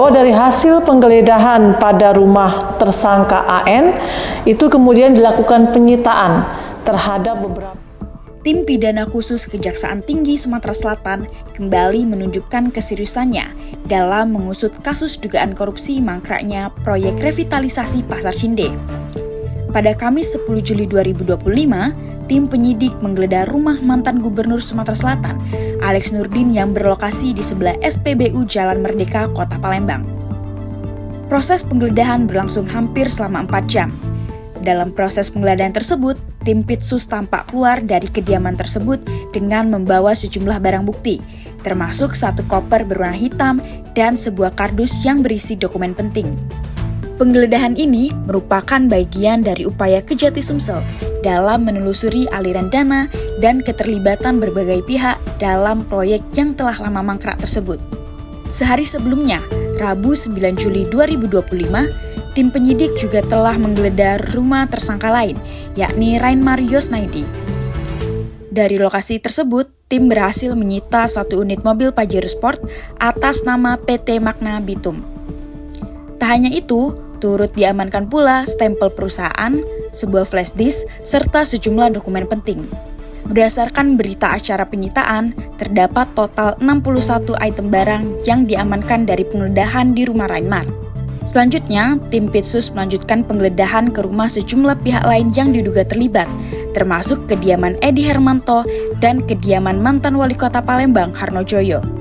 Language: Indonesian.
Dari hasil penggeledahan pada rumah tersangka AN, itu kemudian dilakukan penyitaan terhadap beberapa. Tim Pidana Khusus Kejaksaan Tinggi Sumatera Selatan kembali menunjukkan keseriusannya dalam mengusut kasus dugaan korupsi mangkraknya proyek revitalisasi Pasar Cinde. Pada Kamis 10 Juli 2025, tim penyidik menggeledah rumah mantan Gubernur Sumatera Selatan, Alex Nurdin yang berlokasi di sebelah SPBU Jalan Merdeka, Kota Palembang. Proses penggeledahan berlangsung hampir selama 4 jam. Dalam proses penggeledahan tersebut, tim Pitsus tampak keluar dari kediaman tersebut dengan membawa sejumlah barang bukti, termasuk satu koper berwarna hitam dan sebuah kardus yang berisi dokumen penting. Penggeledahan ini merupakan bagian dari upaya Kejati Sumsel dalam menelusuri aliran dana dan keterlibatan berbagai pihak dalam proyek yang telah lama mangkrak tersebut. Sehari sebelumnya, Rabu 9 Juli 2025, tim penyidik juga telah menggeledah rumah tersangka lain, yakni Rainmar Yosnaidi. Dari lokasi tersebut, tim berhasil menyita satu unit mobil Pajero Sport atas nama PT Magna Bitum. Tak hanya itu, turut diamankan pula stempel perusahaan, sebuah flash disk, serta sejumlah dokumen penting. Berdasarkan berita acara penyitaan, terdapat total 61 item barang yang diamankan dari penggeledahan di rumah Rainmar. Selanjutnya, tim Pitsus melanjutkan penggeledahan ke rumah sejumlah pihak lain yang diduga terlibat, termasuk kediaman Edi Hermanto dan kediaman mantan Wali Kota Palembang Harno Joyo.